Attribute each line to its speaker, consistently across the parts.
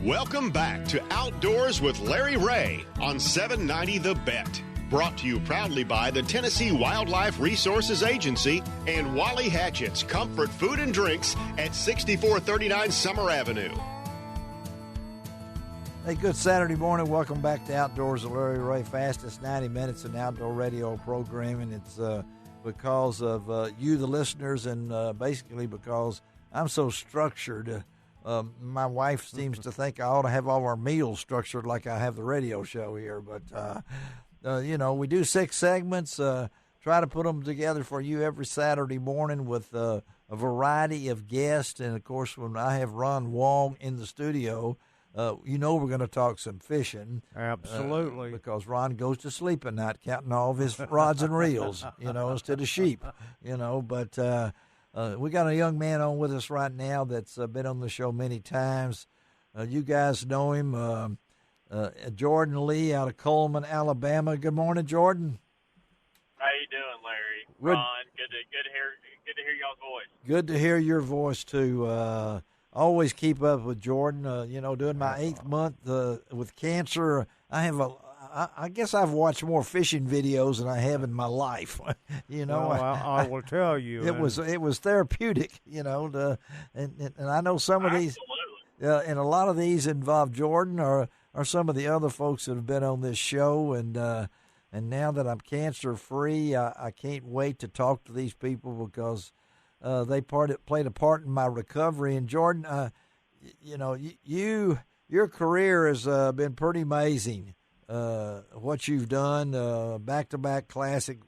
Speaker 1: Welcome back to Outdoors with Larry Ray on 790 The Bet. Brought to you proudly by the Tennessee Wildlife Resources Agency and Wally Hatchett's Comfort Food and Drinks at 6439 Summer Avenue.
Speaker 2: Hey, good Saturday morning. Welcome back to Outdoors with Larry Ray. Fastest 90 minutes in outdoor radio programming. It's because of you, the listeners, and basically because I'm so structured. My wife seems to think I ought to have all our meals structured like I have the radio show here. But, we do 6 segments, try to put them together for you every Saturday morning with a variety of guests. And, of course, when I have Ron Wong in the studio, we're going to talk some fishing.
Speaker 3: Absolutely.
Speaker 2: Because Ron goes to sleep at night counting all of his rods and reels, instead of sheep, But we got a young man on with us right now that's been on the show many times. You guys know him, Jordan Lee out of Coleman, Alabama. Good morning, Jordan.
Speaker 4: How you doing, Larry? Ron, good to hear y'all's voice.
Speaker 2: Good to hear your voice too. Always keep up with Jordan. Doing my 8th month with cancer, I guess I've watched more fishing videos than I have in my life.
Speaker 3: I will tell you,
Speaker 2: it was therapeutic. And I know some of these, and a lot of these involve Jordan or some of the other folks that have been on this show. And now that I'm cancer free, I can't wait to talk to these people because they played a part in my recovery. And Jordan, your career has been pretty amazing. What you've done, back-to-back classic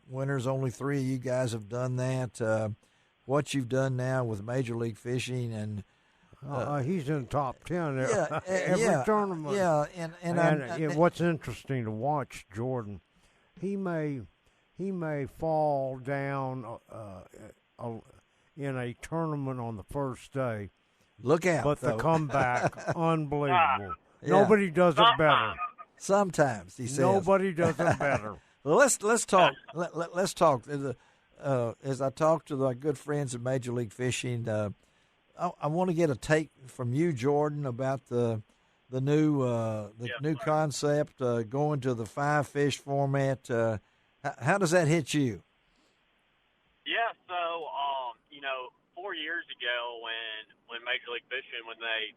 Speaker 2: winners, only 3 of you guys have done that. What you've done now with Major League Fishing, and
Speaker 3: he's in the top 10 there.
Speaker 2: every
Speaker 3: tournament.
Speaker 2: Yeah, and
Speaker 3: what's interesting to watch, Jordan, he may fall down in a tournament on the first day.
Speaker 2: Look out!
Speaker 3: But the comeback, unbelievable.
Speaker 2: Yeah.
Speaker 3: Nobody does it better.
Speaker 2: Sometimes he says
Speaker 3: nobody does it better.
Speaker 2: Well, let's talk. Let's talk. As I talk to my good friends at Major League Fishing, I want to get a take from you, Jordan, about the new concept going to the 5-fish format. How does that hit you?
Speaker 4: Yeah, so 4 years ago when Major League Fishing, when they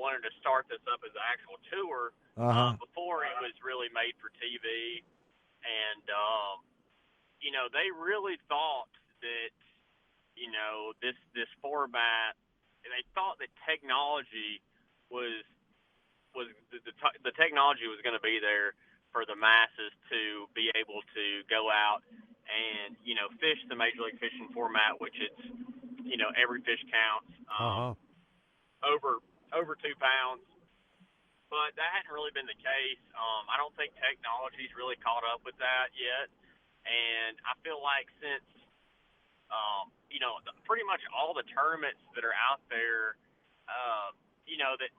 Speaker 4: wanted to start this up as an actual tour. Before it was really made for TV, and they really thought that this format. They thought that technology was the technology was going to be there for the masses to be able to go out and fish the Major League Fishing format, which it's every fish counts over 2 pounds. But that hadn't really been the case. I don't think technology's really caught up with that yet. And I feel like since, pretty much all the tournaments that are out there, that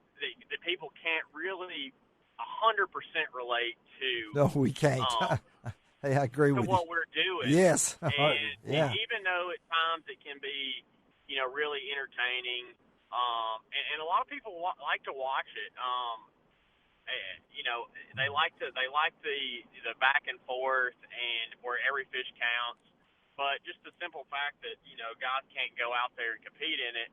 Speaker 4: people can't really 100% relate to.
Speaker 2: No, we can't. Hey, I agree with you.
Speaker 4: What we're doing.
Speaker 2: Yes.
Speaker 4: And
Speaker 2: yeah.
Speaker 4: Even though at times it can be, really entertaining, and a lot of people like to watch it. They like the back and forth and where every fish counts. But just the simple fact that guys can't go out there and compete in it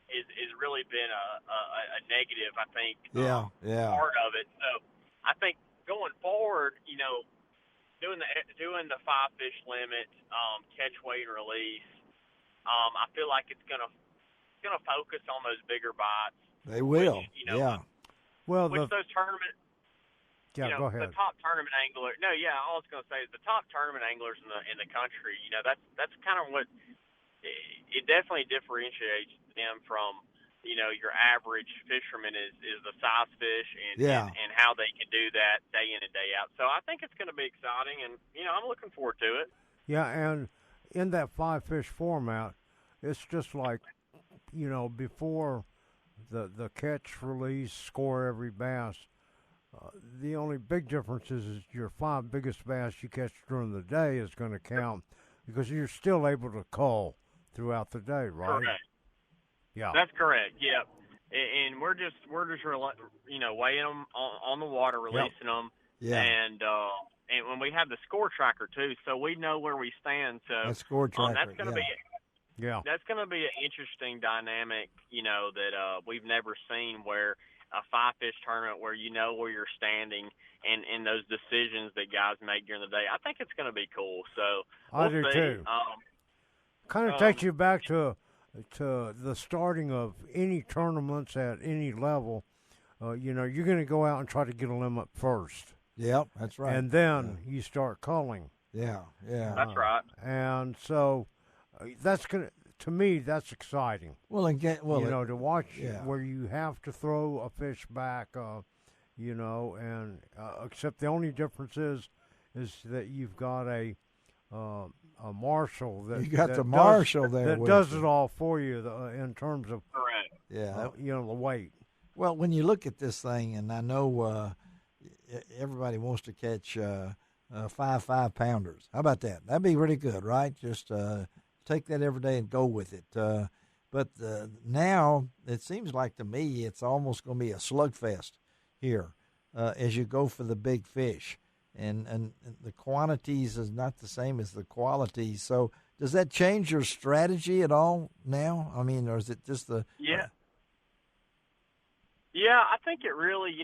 Speaker 4: is really been a negative, I think. Part of it. So I think going forward, doing the 5-fish limit, catch, weight, and release. I feel like it's gonna focus on those bigger bites.
Speaker 2: They will.
Speaker 3: Well,
Speaker 4: those tournament.
Speaker 3: Go ahead.
Speaker 4: The top tournament angler. No, all I was going to say is the top tournament anglers in the country. That's kind of what it definitely differentiates them from your average fisherman is the size fish and how they can do that day in and day out. So I think it's going to be exciting, and I'm looking forward to it.
Speaker 3: Yeah, and in that 5-fish format, it's just like before the catch, release, score every bass. The only big difference is your 5 biggest bass you catch during the day is going to count because you're still able to cull throughout the day, right?
Speaker 4: Correct.
Speaker 3: Yeah.
Speaker 4: That's correct, yeah. and we're just weighing them on the water, releasing them, and when we have the score tracker too, so we know where we stand. So
Speaker 2: that score tracker,
Speaker 4: that's going to be. Yeah, that's going to be an interesting dynamic, that we've never seen, where a 5-fish tournament where you know where you're standing and those decisions that guys make during the day. I think it's going to be cool. So
Speaker 3: I do too. Kind of takes you back to the starting of any tournaments at any level. You're going to go out and try to get a limit first.
Speaker 2: Yep, that's right.
Speaker 3: And then you start culling.
Speaker 2: Yeah.
Speaker 4: That's right.
Speaker 3: And so that's to me, that's exciting.
Speaker 2: Well,
Speaker 3: to watch where you have to throw a fish back, and except the only difference is that you've got a marshal that does it all for you in terms of the weight.
Speaker 2: Well, when you look at this thing, and I know everybody wants to catch 5 5-pounders. How about that? That'd be really good, right? Just take that every day and go with it. But now it seems like to me it's almost going to be a slugfest here as you go for the big fish. And the quantities is not the same as the qualities. So does that change your strategy at all now? I mean, or is it just the
Speaker 4: Yeah, I think it really,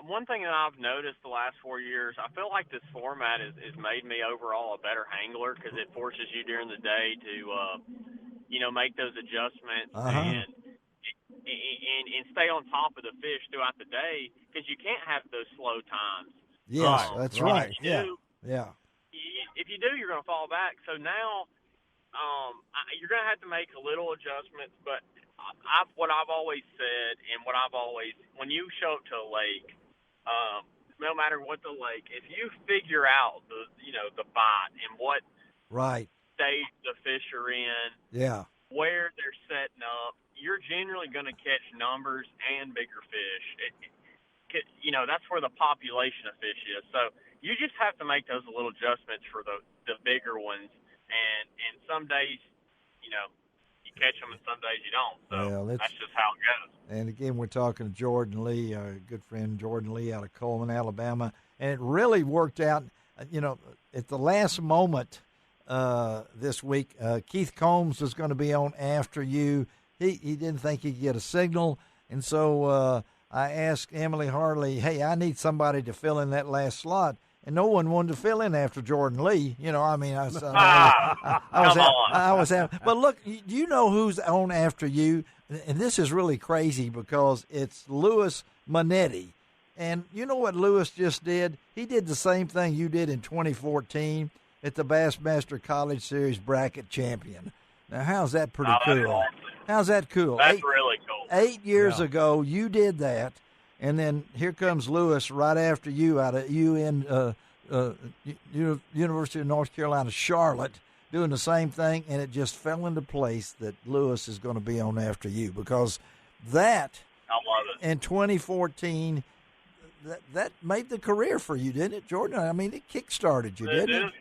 Speaker 4: one thing that I've noticed the last 4 years, I feel like this format has made me overall a better angler because it forces you during the day to, make those adjustments and stay on top of the fish throughout the day because you can't have those slow times.
Speaker 2: Yes, that's right. Yeah.
Speaker 4: If you do, you're going to fall back. So now you're going to have to make a little adjustments, but what I've always said and when you show up to a lake, no matter what the lake, if you figure out the bite and what stage the fish are in, where they're setting up, you're generally going to catch numbers and bigger fish. That's where the population of fish is. So you just have to make those little adjustments for the bigger ones, and some days, you catch them and some days you don't. So that's just how it goes.
Speaker 2: And again, we're talking to Jordan Lee, our good friend Jordan Lee out of Coleman, Alabama. And it really worked out, at the last moment this week. Keith Combs was going to be on after you. He didn't think he'd get a signal. And so I asked Emily Harley, hey, I need somebody to fill in that last slot. And no one wanted to fill in after Jordan Lee. I was having. But look, you know who's on after you, and this is really crazy because it's Louis Manetti. And you know what Louis just did? He did the same thing you did in 2014 at the Bassmaster College Series bracket champion. Now, how's that pretty cool?
Speaker 4: Awesome.
Speaker 2: How's that cool?
Speaker 4: That's really cool.
Speaker 2: 8 years ago, you did that. And then here comes Lewis right after you out of University of North Carolina, Charlotte, doing the same thing, and it just fell into place that Lewis is going to be on after you because that,
Speaker 4: I love it.
Speaker 2: In 2014, that made the career for you, didn't it, Jordan? I mean, it kick-started you, didn't it?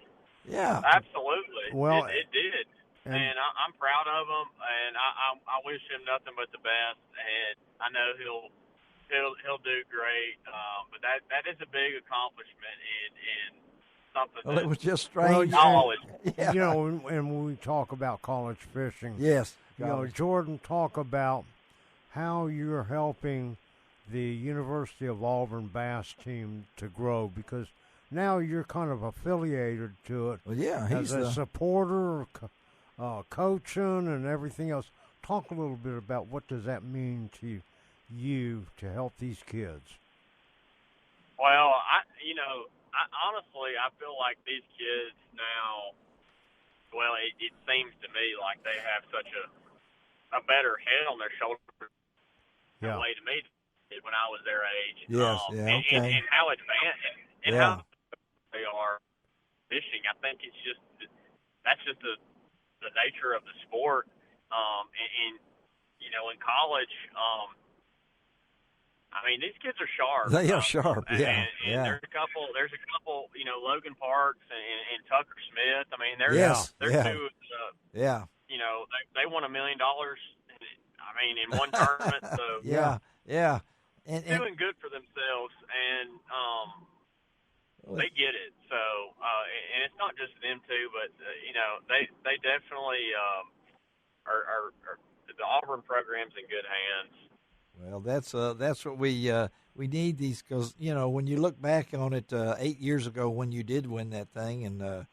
Speaker 2: Yeah.
Speaker 4: Absolutely.
Speaker 3: Well,
Speaker 4: it did. And I'm proud of him, and I wish him nothing but the best, and I know he'll do great, but that is a big accomplishment and something.
Speaker 2: Well, it was just strange.
Speaker 3: And when we talk about college fishing,
Speaker 2: yes,
Speaker 3: Jordan, talk about how you're helping the University of Auburn bass team to grow because now you're kind of affiliated to it.
Speaker 2: Well, yeah,
Speaker 3: he's a supporter, coaching, and everything else. Talk a little bit about what does that mean to you to help these kids?
Speaker 4: Well, I honestly, I feel like these kids now, well, it seems to me like they have such a better head on their shoulders way to me when I was their age.
Speaker 2: Yes,
Speaker 4: and how advanced and how they are fishing. I think that's just the nature of the sport. And in college, I mean, these kids are sharp.
Speaker 2: They are sharp,
Speaker 4: and there's a couple, Logan Parks and Tucker Smith. I mean, they're two. They won $1 million. I I mean, in one tournament. So
Speaker 2: yeah. And
Speaker 4: doing good for themselves, and they get it. So, and it's not just them two, but they definitely are the Auburn program's in good hands.
Speaker 2: Well, that's what we need these, because when you look back on it 8 years ago when you did win that thing, and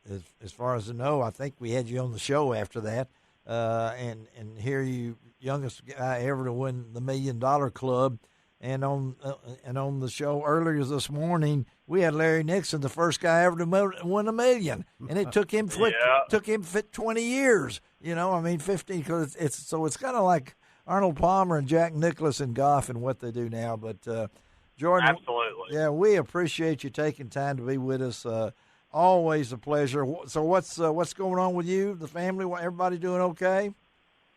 Speaker 2: as far as I know, I think we had you on the show after that, and here you youngest guy ever to win the $1 Million Club, and on the show earlier this morning we had Larry Nixon, the first guy ever to win $1 million, and it took him 20 years. 15, because it's kind of like Arnold Palmer and Jack Nicklaus in golf and what they do now. But Jordan,
Speaker 4: absolutely,
Speaker 2: yeah, we appreciate you taking time to be with us. Always a pleasure. So what's going on with you, the family? Everybody doing okay?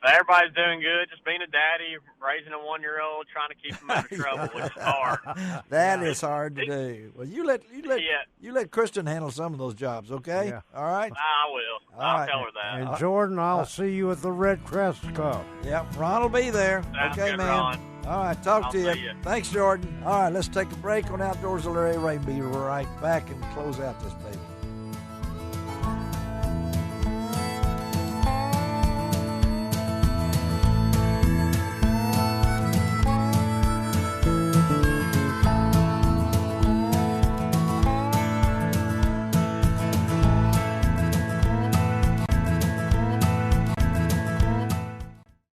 Speaker 4: Everybody's doing good. Just being a daddy, raising a 1-year-old, trying to keep him out of trouble, which is hard.
Speaker 2: That is hard to do. Well, you let Kristen handle some of those jobs, okay? Yeah. All right.
Speaker 4: I will. I'll tell her that.
Speaker 3: And Jordan, I'll see you at the Red Crest Cup.
Speaker 2: Yep, Ron will be there.
Speaker 4: Sounds
Speaker 2: okay,
Speaker 4: good,
Speaker 2: man.
Speaker 4: Ron.
Speaker 2: All right, talk to you.
Speaker 4: See you.
Speaker 2: Thanks, Jordan. All right, let's take a break on Outdoors with Larry Ray. Be right back and close out this baby.